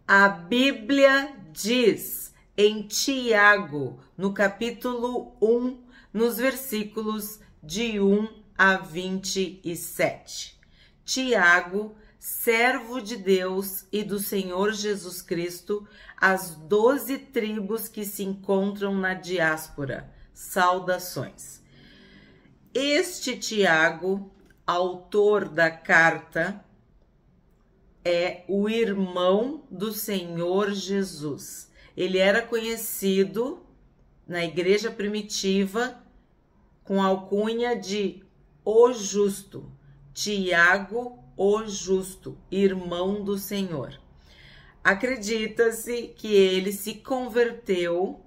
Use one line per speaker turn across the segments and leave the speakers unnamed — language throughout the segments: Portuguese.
A Bíblia diz em Tiago, no capítulo 1, nos versículos de 1 a 27. Tiago, servo de Deus e do Senhor Jesus Cristo, as 12 tribos que se encontram na diáspora. Saudações. Este Tiago, autor da carta, é o irmão do Senhor Jesus. Ele era conhecido na igreja primitiva com a alcunha de o Justo, Tiago o Justo, irmão do Senhor. Acredita-se que ele se converteu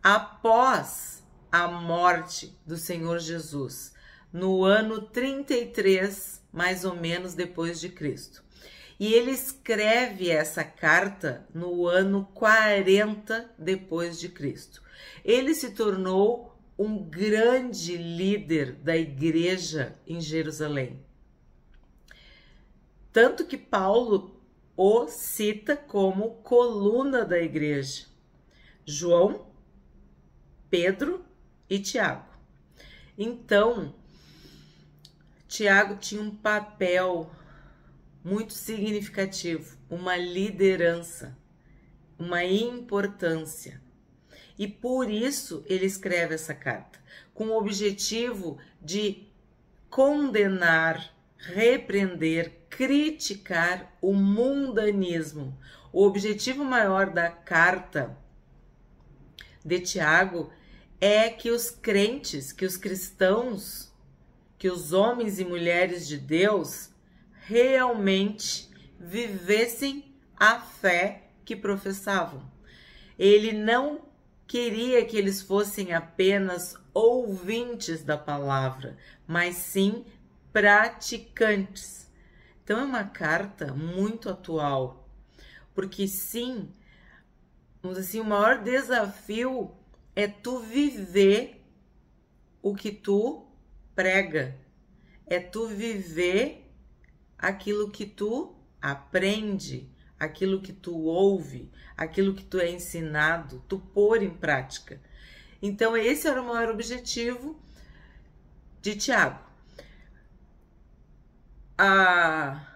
após a morte do Senhor Jesus, no ano 33, mais ou menos, depois de Cristo. E ele escreve essa carta no ano 40 depois de Cristo. Ele se tornou um grande líder da igreja em Jerusalém. Tanto que Paulo o cita como coluna da igreja. João, Pedro e Tiago. Então, Tiago tinha um papel muito significativo, uma liderança, uma importância. E por isso ele escreve essa carta, com o objetivo de condenar, repreender, criticar o mundanismo. O objetivo maior da carta de Tiago é que os crentes, que os cristãos, que os homens e mulheres de Deus realmente vivessem a fé que professavam. Ele não queria que eles fossem apenas ouvintes da palavra, mas sim praticantes. Então é uma carta muito atual, porque sim, vamos dizer assim, o maior desafio é tu viver o que tu prega, é tu viver aquilo que tu aprende, aquilo que tu ouve, aquilo que tu é ensinado, tu pôr em prática. Então esse era o maior objetivo de Tiago. A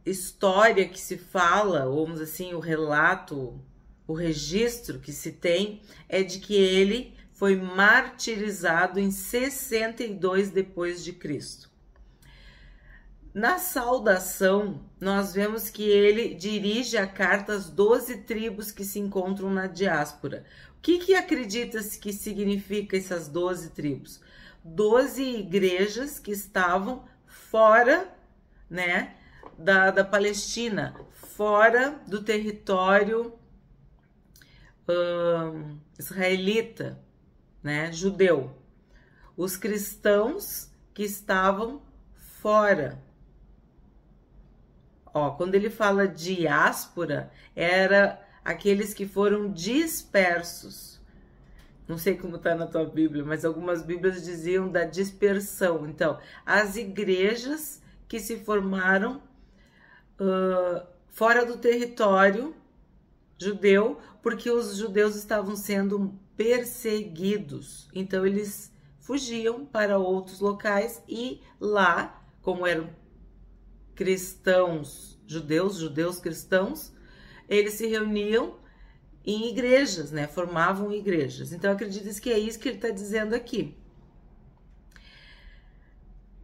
história que se fala, ou vamos assim, o relato, o registro que se tem é de que ele foi martirizado em 62 depois de Cristo. Na saudação, nós vemos que ele dirige a carta às 12 tribos que se encontram na diáspora. O que acredita-se que significa essas 12 tribos? 12 igrejas que estavam fora, né, da Palestina, fora do território israelita, né, judeu. Os cristãos que estavam fora. Quando ele fala diáspora, era aqueles que foram dispersos. Não sei como está na tua Bíblia, mas algumas Bíblias diziam da dispersão. Então, as igrejas que se formaram fora do território judeu, porque os judeus estavam sendo perseguidos. Então, eles fugiam para outros locais e lá, como eram cristãos, judeus cristãos, eles se reuniam em igrejas, né? Formavam igrejas. Então, acredita-se que é isso que ele está dizendo aqui.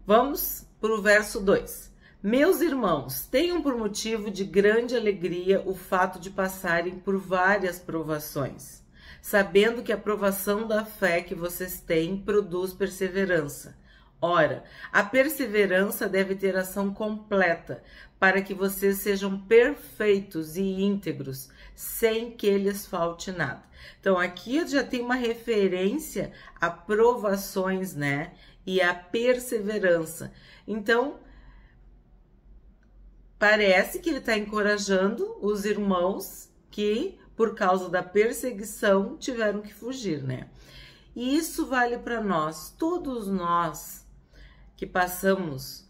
Vamos para o verso 2. Meus irmãos, tenham por motivo de grande alegria o fato de passarem por várias provações, sabendo que a provação da fé que vocês têm produz perseverança. Ora, a perseverança deve ter ação completa, para que vocês sejam perfeitos e íntegros, sem que lhes falte nada. Então, aqui já tem uma referência a provações, né? E a perseverança. Então, parece que ele está encorajando os irmãos que, por causa da perseguição, tiveram que fugir, né? E isso vale para nós, todos nós que passamos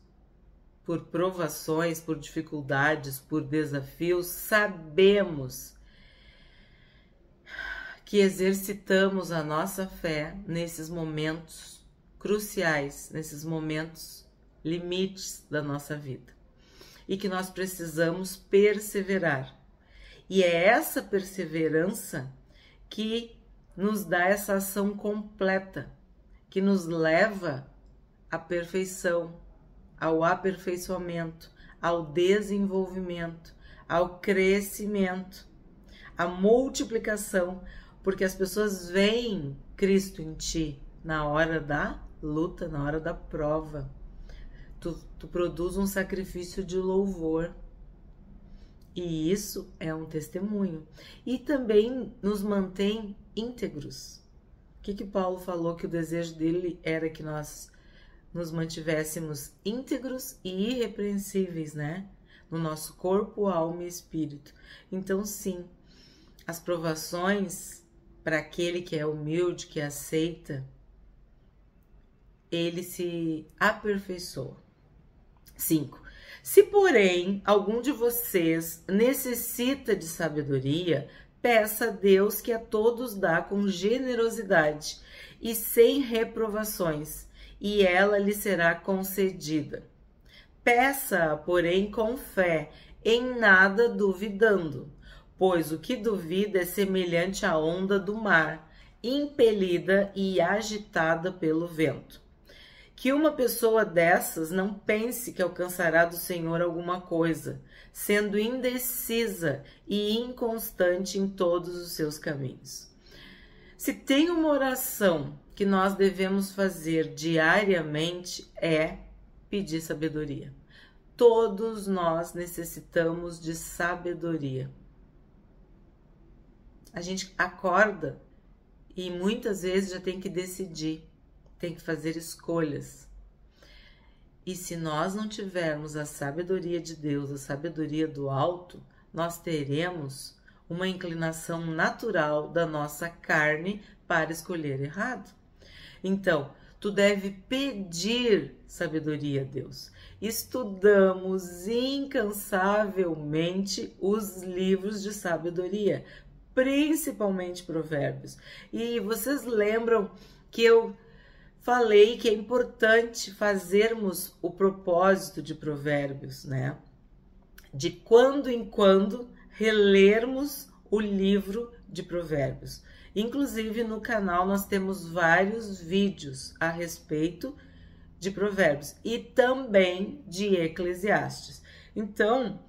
por provações, por dificuldades, por desafios, sabemos que exercitamos a nossa fé nesses momentos cruciais, nesses momentos limites da nossa vida, e que nós precisamos perseverar. E é essa perseverança que nos dá essa ação completa, que nos leva à perfeição, ao aperfeiçoamento, ao desenvolvimento, ao crescimento, à multiplicação, porque as pessoas veem Cristo em ti na hora da luta, na hora da prova. Tu produz um sacrifício de louvor. E isso é um testemunho. E também nos mantém íntegros. O que Paulo falou? Que o desejo dele era que nós nos mantivéssemos íntegros e irrepreensíveis, né? No nosso corpo, alma e espírito. Então, sim, as provações, para aquele que é humilde, que aceita, ele se aperfeiçoa. 5. Se, porém, algum de vocês necessita de sabedoria, peça a Deus que a todos dá com generosidade e sem reprovações, e ela lhe será concedida. Peça, porém, com fé, em nada duvidando, pois o que duvida é semelhante à onda do mar, impelida e agitada pelo vento. Que uma pessoa dessas não pense que alcançará do Senhor alguma coisa, sendo indecisa e inconstante em todos os seus caminhos. Se tem uma oração que nós devemos fazer diariamente é pedir sabedoria. Todos nós necessitamos de sabedoria. A gente acorda e muitas vezes já tem que decidir. Tem que fazer escolhas. E se nós não tivermos a sabedoria de Deus, a sabedoria do alto, nós teremos uma inclinação natural da nossa carne para escolher errado. Então, tu deve pedir sabedoria a Deus. Estudamos incansavelmente os livros de sabedoria, principalmente Provérbios. E vocês lembram que eu falei que é importante fazermos o propósito de Provérbios, né? De quando em quando relermos o livro de Provérbios. Inclusive no canal nós temos vários vídeos a respeito de Provérbios e também de Eclesiastes. Então,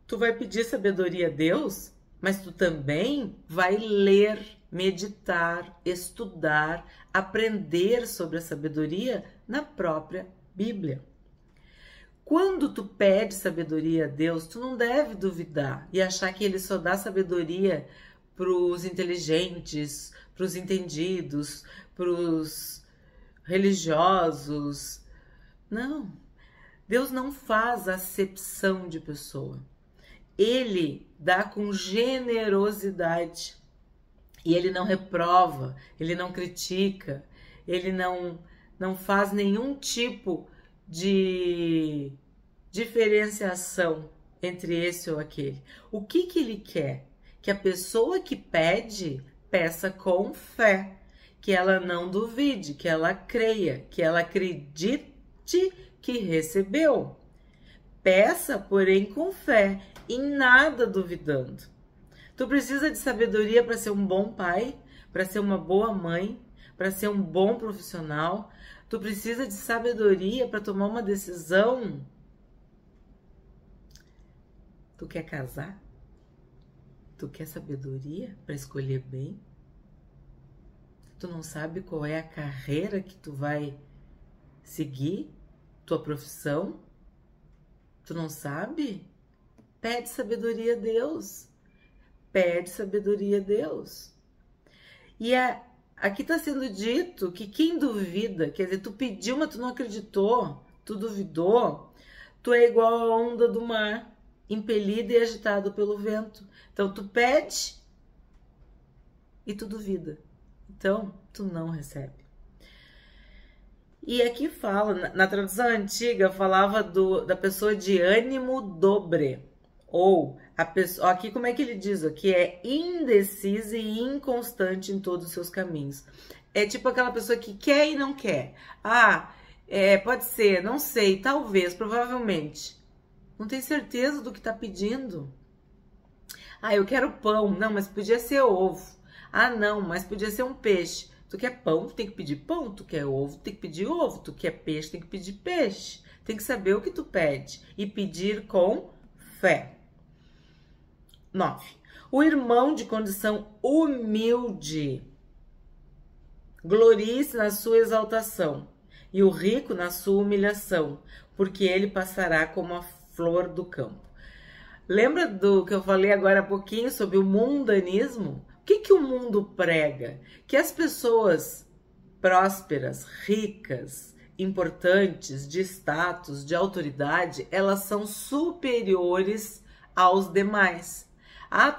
tu vai pedir sabedoria a Deus, mas tu também vai ler, meditar, estudar, aprender sobre a sabedoria na própria Bíblia. Quando tu pede sabedoria a Deus, tu não deve duvidar e achar que Ele só dá sabedoria para os inteligentes, para os entendidos, para os religiosos. Não, Deus não faz acepção de pessoa. Ele dá com generosidade. E Ele não reprova, Ele não critica, Ele não faz nenhum tipo de diferenciação entre esse ou aquele. O que Ele quer? Que a pessoa que pede, peça com fé, que ela não duvide, que ela creia, que ela acredite que recebeu. Peça, porém, com fé, em nada duvidando. Tu precisa de sabedoria para ser um bom pai, para ser uma boa mãe, para ser um bom profissional. Tu precisa de sabedoria para tomar uma decisão. Tu quer casar? Tu quer sabedoria para escolher bem? Tu não sabe qual é a carreira que tu vai seguir? Tua profissão? Tu não sabe? Pede sabedoria a Deus. Pede sabedoria a Deus. E aqui está sendo dito que quem duvida, quer dizer, tu pediu, mas tu não acreditou, tu duvidou, tu é igual a onda do mar, impelido e agitado pelo vento. Então, tu pede e tu duvida. Então, tu não recebe. E aqui fala, na tradução antiga, falava da pessoa de ânimo dobre. Ou a pessoa, aqui como é que ele diz? Que é indecisa e inconstante em todos os seus caminhos. É tipo aquela pessoa que quer e não quer. Pode ser, não sei, talvez, provavelmente. Não tem certeza do que tá pedindo. Eu quero pão. Não, mas podia ser ovo. Não, mas podia ser um peixe. Tu quer pão, tu tem que pedir pão. Tu quer ovo, tem que pedir ovo. Tu quer peixe, tem que pedir peixe. Tem que saber o que tu pede e pedir com fé. 9. O irmão de condição humilde glorie-se na sua exaltação e o rico na sua humilhação, porque ele passará como a flor do campo. Lembra do que eu falei agora há pouquinho sobre o mundanismo? O que o mundo prega? Que as pessoas prósperas, ricas, importantes, de status, de autoridade, elas são superiores aos demais.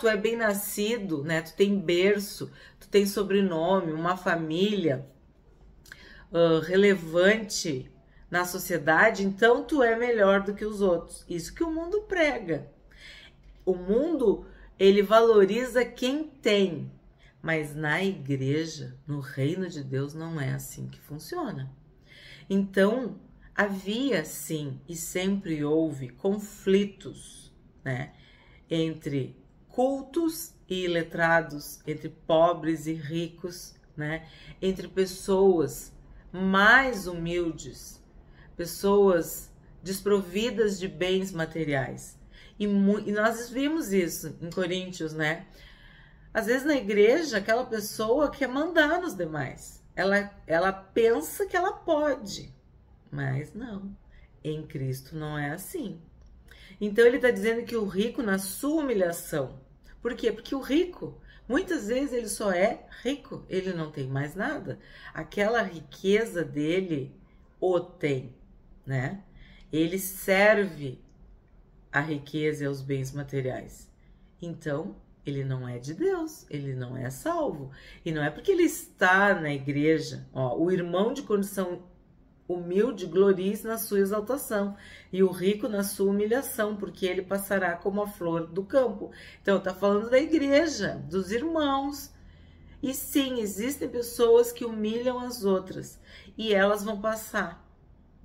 Tu é bem nascido, né? Tu tem berço, tu tem sobrenome, uma família relevante na sociedade, então tu é melhor do que os outros. Isso que o mundo prega. O mundo, ele valoriza quem tem, mas na igreja, no reino de Deus, não é assim que funciona. Então, havia sim e sempre houve conflitos, né, entre cultos e iletrados, entre pobres e ricos, né, entre pessoas mais humildes, pessoas desprovidas de bens materiais. E nós vimos isso em Coríntios, né? Às vezes na igreja, aquela pessoa quer mandar nos demais. Ela pensa que ela pode, mas não. Em Cristo não é assim. Então ele está dizendo que o rico na sua humilhação. Por quê? Porque o rico, muitas vezes ele só é rico, ele não tem mais nada. Aquela riqueza dele o tem, né? Ele serve a riqueza e aos bens materiais. Então, ele não é de Deus, ele não é salvo. E não é porque ele está na igreja, o irmão de condição humilde glorie-se na sua exaltação e o rico na sua humilhação, porque ele passará como a flor do campo. Então, está falando da igreja, dos irmãos. E sim, existem pessoas que humilham as outras e elas vão passar.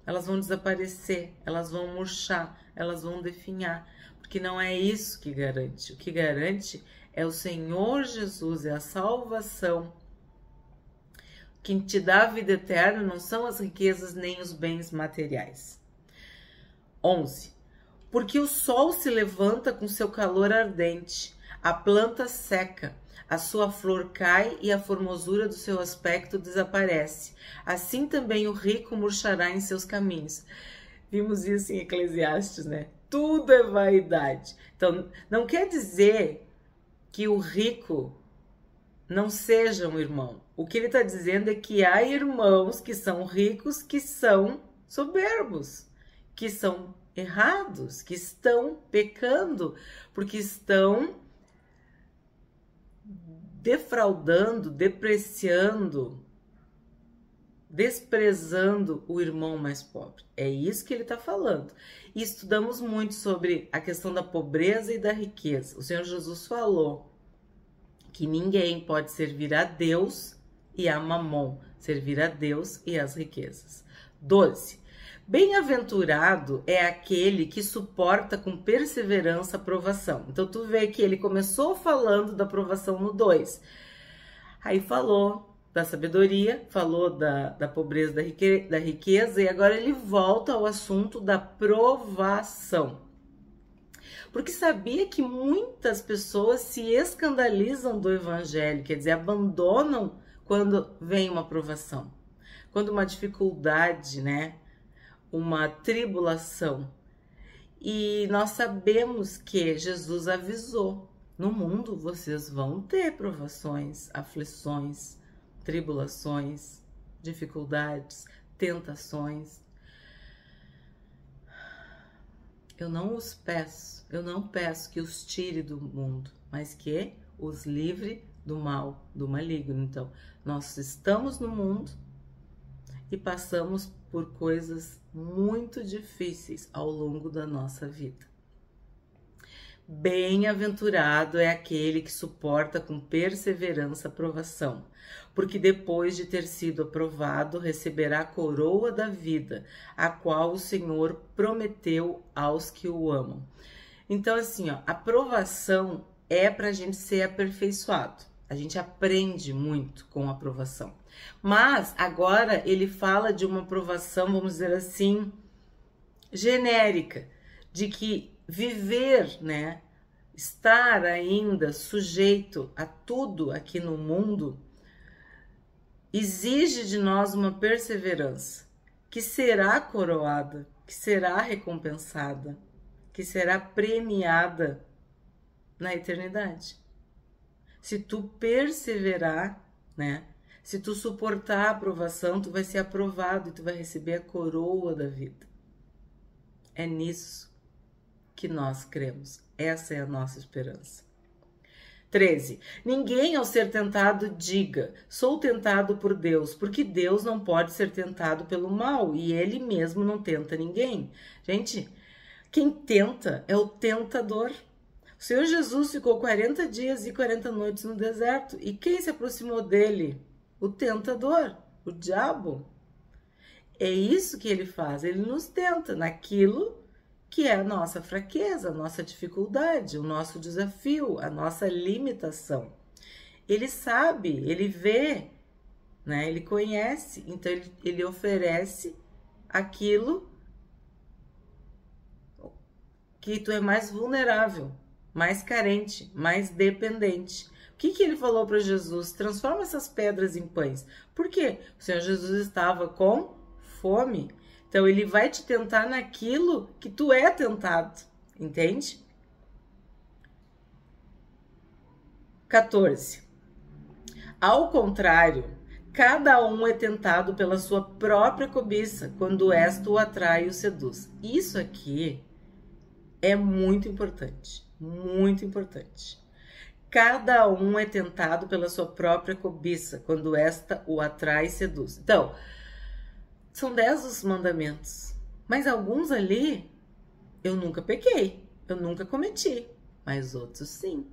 Elas vão desaparecer, elas vão murchar, elas vão definhar, porque não é isso que garante. O que garante é o Senhor Jesus, é a salvação. Quem te dá a vida eterna não são as riquezas nem os bens materiais. 11. Porque o sol se levanta com seu calor ardente, a planta seca, a sua flor cai e a formosura do seu aspecto desaparece. Assim também o rico murchará em seus caminhos. Vimos isso em Eclesiastes, né? Tudo é vaidade. Então, não quer dizer que o rico não seja um irmão. O que ele está dizendo é que há irmãos que são ricos, que são soberbos, que são errados, que estão pecando, porque estão defraudando, depreciando, desprezando o irmão mais pobre. É isso que ele está falando. E estudamos muito sobre a questão da pobreza e da riqueza. O Senhor Jesus falou que ninguém pode servir a Deus e a Mamon, servir a Deus e as riquezas. 12. Bem-aventurado é aquele que suporta com perseverança a provação. Então, tu vê que ele começou falando da provação no 2. Aí falou da sabedoria, falou da pobreza, da riqueza, e agora ele volta ao assunto da provação. Porque sabia que muitas pessoas se escandalizam do evangelho, quer dizer, abandonam quando vem uma provação, quando uma dificuldade, né? Uma tribulação. E nós sabemos que Jesus avisou: no mundo vocês vão ter provações, aflições, tribulações, dificuldades, tentações. Eu não peço que os tire do mundo, mas que os livre do mal, do maligno. Então, nós estamos no mundo e passamos por coisas muito difíceis ao longo da nossa vida. Bem-aventurado é aquele que suporta com perseverança a provação, porque depois de ter sido aprovado, receberá a coroa da vida, a qual o Senhor prometeu aos que o amam. Então, assim, ó, a provação é para a gente ser aperfeiçoado. A gente aprende muito com a provação. Mas agora ele fala de uma provação, vamos dizer assim, genérica, de que viver, né, estar ainda sujeito a tudo aqui no mundo exige de nós uma perseverança que será coroada, que será recompensada, que será premiada na eternidade. Se tu perseverar, né, se tu suportar a aprovação, tu vai ser aprovado e tu vai receber a coroa da vida. É nisso que nós cremos. Essa é a nossa esperança. 13. Ninguém ao ser tentado diga, sou tentado por Deus, porque Deus não pode ser tentado pelo mal e ele mesmo não tenta ninguém. Gente, quem tenta é o tentador. O Senhor Jesus ficou 40 dias e 40 noites no deserto. E quem se aproximou dele? O tentador, o diabo. É isso que ele faz. Ele nos tenta naquilo que é a nossa fraqueza, a nossa dificuldade, o nosso desafio, a nossa limitação. Ele sabe, ele vê, né? Ele conhece, então ele oferece aquilo que tu é mais vulnerável, mais carente, mais dependente. O que ele falou para Jesus? Transforma essas pedras em pães. Por quê? O Senhor Jesus estava com fome. Então, ele vai te tentar naquilo que tu é tentado, entende? 14. Ao contrário, cada um é tentado pela sua própria cobiça, quando esta o atrai e o seduz. Isso aqui é muito importante, muito importante. Cada um é tentado pela sua própria cobiça, quando esta o atrai e seduz. Então, são 10 os mandamentos, mas alguns ali eu nunca pequei, eu nunca cometi, mas outros sim.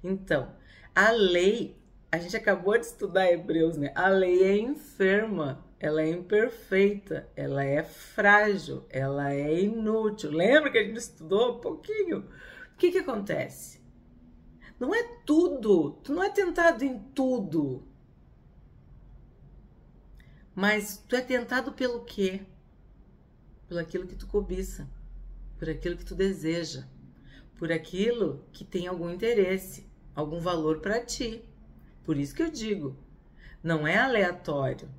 Então, a lei, a gente acabou de estudar Hebreus, né? A lei é enferma, ela é imperfeita, ela é frágil, ela é inútil. Lembra que a gente estudou um pouquinho? O que acontece? Não é tudo, tu não é tentado em tudo. Mas tu é tentado pelo quê? Por aquilo que tu cobiça, por aquilo que tu deseja, por aquilo que tem algum interesse, algum valor para ti. Por isso que eu digo, não é aleatório,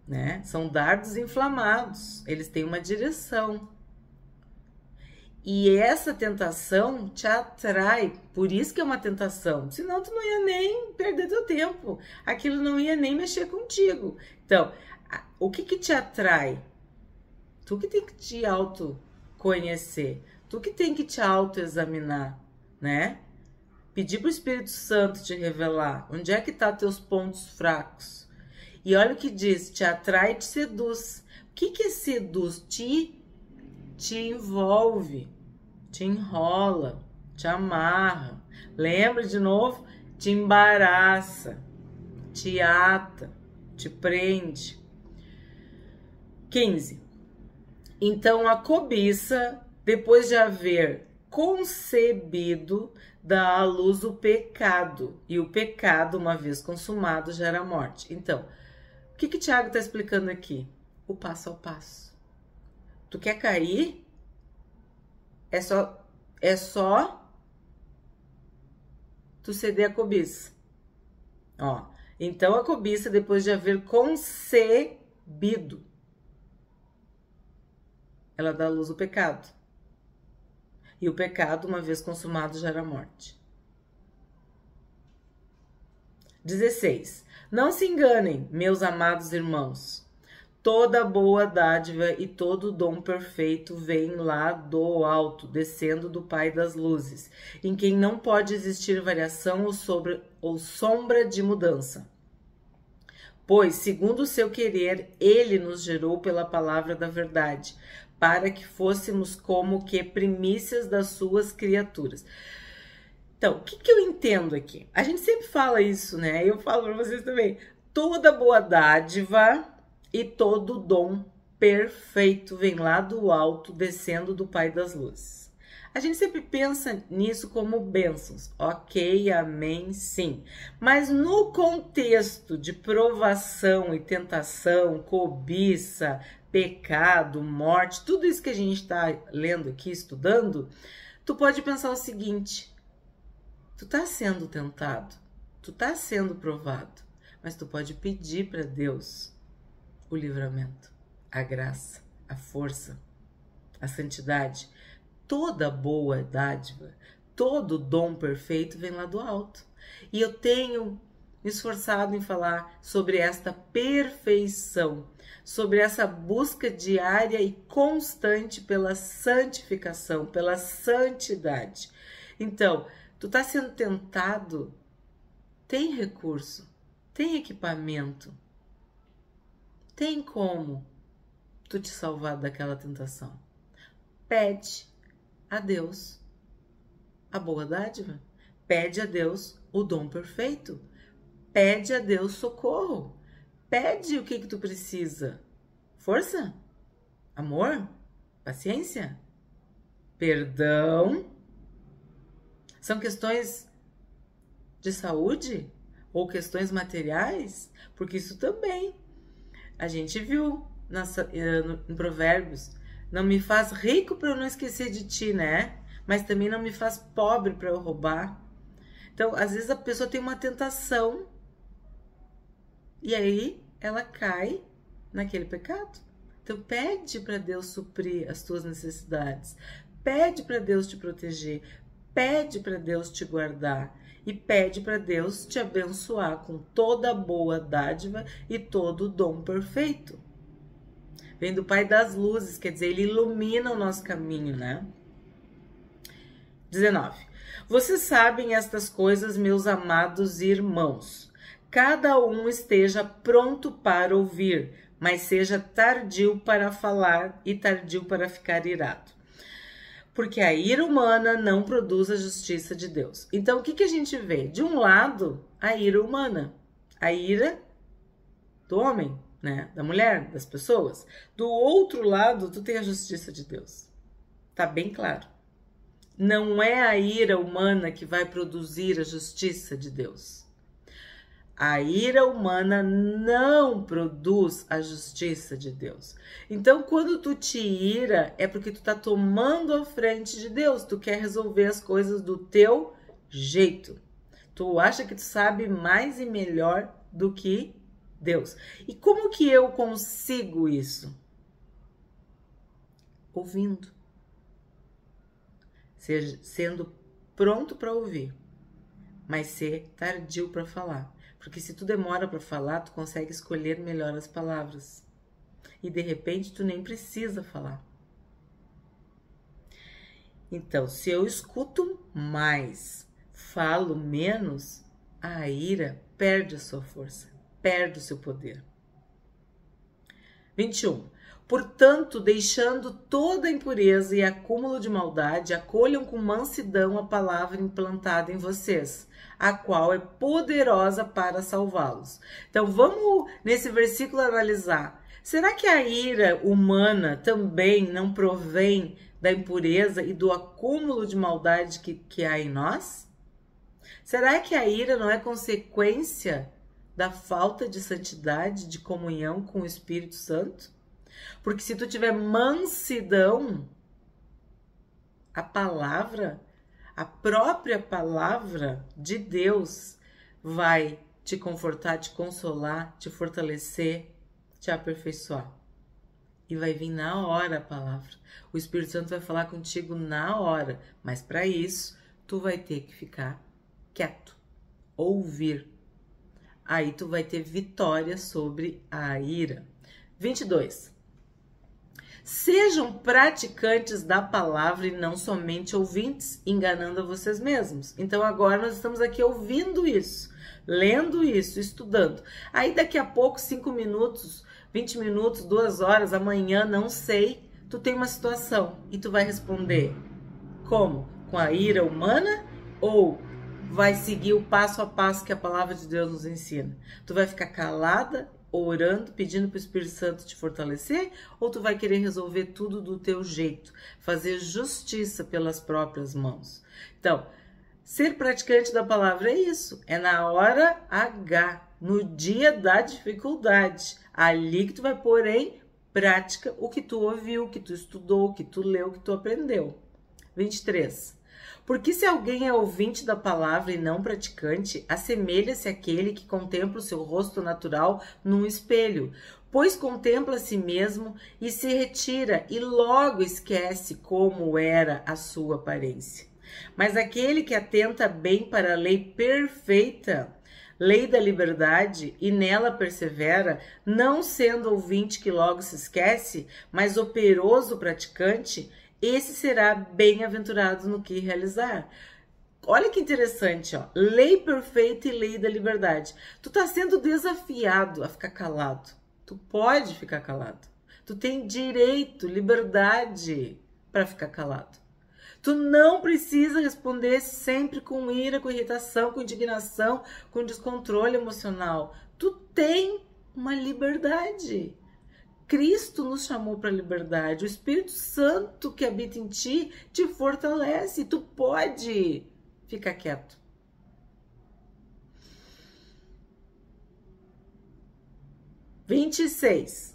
né? São dardos inflamados, eles têm uma direção. E essa tentação te atrai, por isso que é uma tentação. Senão tu não ia nem perder teu tempo, aquilo não ia nem mexer contigo. Então, o que te atrai? Tu que tem que te autoconhecer, tu que tem que te autoexaminar, né? Pedir pro Espírito Santo te revelar onde é que tá teus pontos fracos. E olha o que diz, te atrai e te seduz. O que seduz? Te envolve, te enrola, te amarra. Lembra de novo? Te embaraça, te ata, te prende. 15. Então a cobiça, depois de haver concebido, dá à luz o pecado. E o pecado, uma vez consumado, gera morte. Então, o que Tiago está explicando aqui? O passo ao passo. Tu quer cair? É só tu ceder a cobiça. Ó, então a cobiça, depois de haver concebido, ela dá à luz o pecado. E o pecado, uma vez consumado, gera morte. 16. Não se enganem, meus amados irmãos. Toda boa dádiva e todo dom perfeito vem lá do alto, descendo do Pai das luzes, em quem não pode existir variação ou sombra de mudança. Pois, segundo o seu querer, ele nos gerou pela palavra da verdade, para que fôssemos como que primícias das suas criaturas. Então, o que eu entendo aqui? A gente sempre fala isso, né? Eu falo para vocês também. Toda boa dádiva e todo dom perfeito vem lá do alto, descendo do Pai das Luzes. A gente sempre pensa nisso como bênçãos. Ok, amém, sim. Mas no contexto de provação e tentação, cobiça, pecado, morte, tudo isso que a gente está lendo aqui, estudando, tu pode pensar o seguinte: tu tá sendo tentado, tu tá sendo provado, mas tu pode pedir para Deus o livramento, a graça, a força, a santidade. Toda boa dádiva, todo dom perfeito vem lá do alto. E eu tenho me esforçado em falar sobre esta perfeição, sobre essa busca diária e constante pela santificação, pela santidade. Então, tu tá sendo tentado, tem recurso, tem equipamento, tem como tu te salvar daquela tentação. Pede a Deus a boa dádiva, pede a Deus o dom perfeito, pede a Deus socorro, pede o que tu precisa: força, amor, paciência, perdão. São questões de saúde ou questões materiais? Porque isso também a gente viu em Provérbios. Não me faz rico para eu não esquecer de ti, né? Mas também não me faz pobre para eu roubar. Então, às vezes a pessoa tem uma tentação e aí ela cai naquele pecado. Então, pede para Deus suprir as tuas necessidades. Pede para Deus te proteger. Pede para Deus te guardar. E pede para Deus te abençoar com toda a boa dádiva e todo o dom perfeito. Vem do Pai das Luzes, quer dizer, ele ilumina o nosso caminho, né? 19. Vocês sabem estas coisas, meus amados irmãos. Cada um esteja pronto para ouvir, mas seja tardio para falar e tardio para ficar irado. Porque a ira humana não produz a justiça de Deus. Então, o que a gente vê? De um lado, a ira humana, a ira do homem, né? Da mulher, das pessoas. Do outro lado, tu tem a justiça de Deus. Tá bem claro. Não é a ira humana que vai produzir a justiça de Deus. A ira humana não produz a justiça de Deus. Então, quando tu te ira, é porque tu tá tomando a frente de Deus. Tu quer resolver as coisas do teu jeito. Tu acha que tu sabe mais e melhor do que Deus. E como que eu consigo isso? Ouvindo. Sendo pronto para ouvir, mas ser tardio para falar. Porque se tu demora para falar, tu consegue escolher melhor as palavras. E de repente tu nem precisa falar. Então, se eu escuto mais, falo menos, a ira perde a sua força, perde o seu poder. 21. Portanto, deixando toda impureza e acúmulo de maldade, acolham com mansidão a palavra implantada em vocês, a qual é poderosa para salvá-los. Então, vamos nesse versículo analisar. Será que a ira humana também não provém da impureza e do acúmulo de maldade que há em nós? Será que a ira não é consequência da falta de santidade, de comunhão com o Espírito Santo? Porque se tu tiver mansidão, a palavra, a própria palavra de Deus vai te confortar, te consolar, te fortalecer, te aperfeiçoar. E vai vir na hora a palavra. O Espírito Santo vai falar contigo na hora. Mas para isso, tu vai ter que ficar quieto, ouvir. Aí tu vai ter vitória sobre a ira. 22. Sejam praticantes da palavra e não somente ouvintes, enganando a vocês mesmos. Então agora nós estamos aqui ouvindo isso. lendo isso, estudando. Aí daqui a pouco, 5 minutos, 20 minutos, 2 horas, amanhã, não sei, tu tem uma situação e tu vai responder como? Com a ira humana ou vai seguir o passo a passo que a palavra de Deus nos ensina? Tu vai ficar calada, orando, pedindo para o Espírito Santo te fortalecer, ou tu vai querer resolver tudo do teu jeito, fazer justiça pelas próprias mãos? Então, ser praticante da palavra é isso, é na hora H, no dia da dificuldade, ali que tu vai pôr em prática o que tu ouviu, o que tu estudou, o que tu leu, o que tu aprendeu. 23. Porque se alguém é ouvinte da palavra e não praticante, assemelha-se àquele que contempla o seu rosto natural num espelho, pois contempla a si mesmo e se retira e logo esquece como era a sua aparência. Mas aquele que atenta bem para a lei perfeita, lei da liberdade, e nela persevera, não sendo ouvinte que logo se esquece, mas operoso praticante, esse será bem-aventurado no que realizar. Olha que interessante, ó. Lei perfeita e lei da liberdade. Tu tá sendo desafiado a ficar calado. Tu pode ficar calado. Tu tem direito, liberdade para ficar calado. Tu não precisa responder sempre com ira, com irritação, com indignação, com descontrole emocional. Tu tem uma liberdade. Cristo nos chamou para a liberdade. O Espírito Santo que habita em ti te fortalece. Tu pode ficar quieto. (26)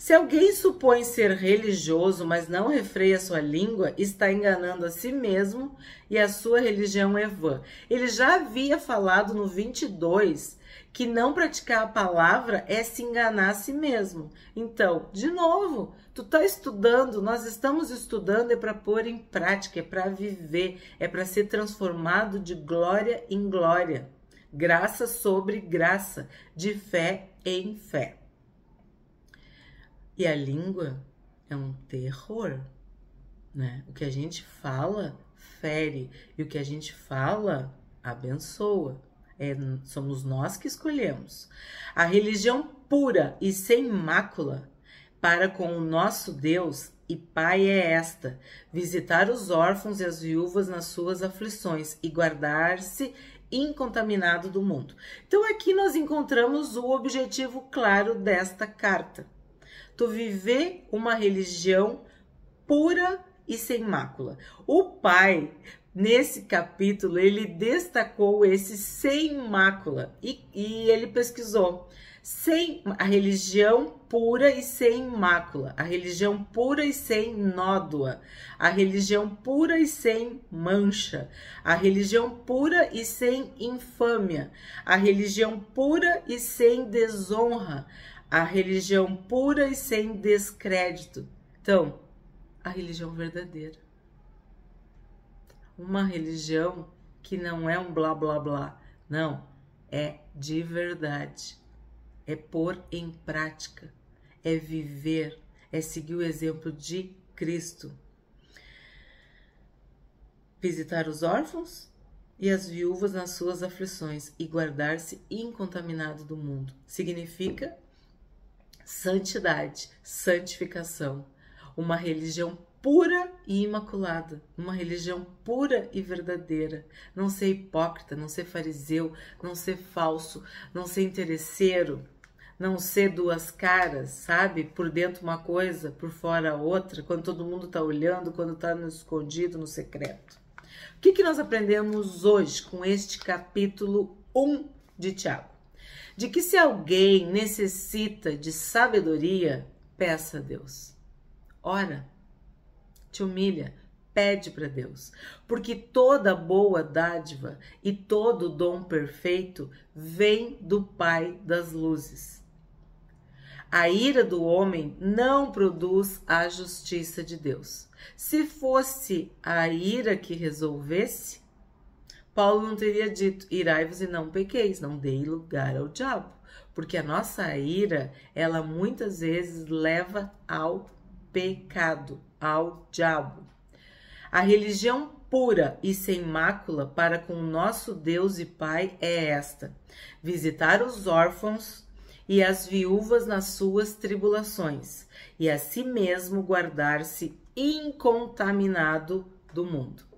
Se alguém supõe ser religioso, mas não refreia sua língua, está enganando a si mesmo e a sua religião é vã. Ele já havia falado no 22 que não praticar a palavra é se enganar a si mesmo. Então, de novo, tu tá estudando, nós estamos estudando é para pôr em prática, é para viver, é para ser transformado de glória em glória, graça sobre graça, de fé em fé. E a língua é um terror, né? O que a gente fala fere e o que a gente fala abençoa. Somos nós que escolhemos. A religião pura e sem mácula para com o nosso Deus e Pai é esta: visitar os órfãos e as viúvas nas suas aflições e guardar-se incontaminado do mundo. Então aqui nós encontramos o objetivo claro desta carta. Tu viver uma religião pura e sem mácula. O pai, nesse capítulo, ele destacou esse sem mácula e ele pesquisou a religião pura e sem mácula, a religião pura e sem nódoa, a religião pura e sem mancha, a religião pura e sem infâmia, a religião pura e sem desonra, a religião pura e sem descrédito. Então, a religião verdadeira. Uma religião que não é um blá blá blá. Não, é de verdade. É pôr em prática. É viver. É seguir o exemplo de Cristo. Visitar os órfãos e as viúvas nas suas aflições e guardar-se incontaminado do mundo. Significa santidade, santificação, uma religião pura e imaculada, uma religião pura e verdadeira, não ser hipócrita, não ser fariseu, não ser falso, não ser interesseiro, não ser duas caras, sabe? Por dentro uma coisa, por fora outra, quando todo mundo tá olhando, quando tá no escondido, no secreto. O que nós aprendemos hoje com este capítulo 1 de Tiago? De que se alguém necessita de sabedoria, peça a Deus. Ora, te humilha, pede para Deus. Porque toda boa dádiva e todo dom perfeito vem do Pai das luzes. A ira do homem não produz a justiça de Deus. Se fosse a ira que resolvesse, Paulo não teria dito, irai-vos e não pequeis, não deis lugar ao diabo. Porque a nossa ira, ela muitas vezes leva ao pecado, ao diabo. A religião pura e sem mácula para com nosso Deus e Pai é esta: visitar os órfãos e as viúvas nas suas tribulações, e a si mesmo guardar-se incontaminado do mundo.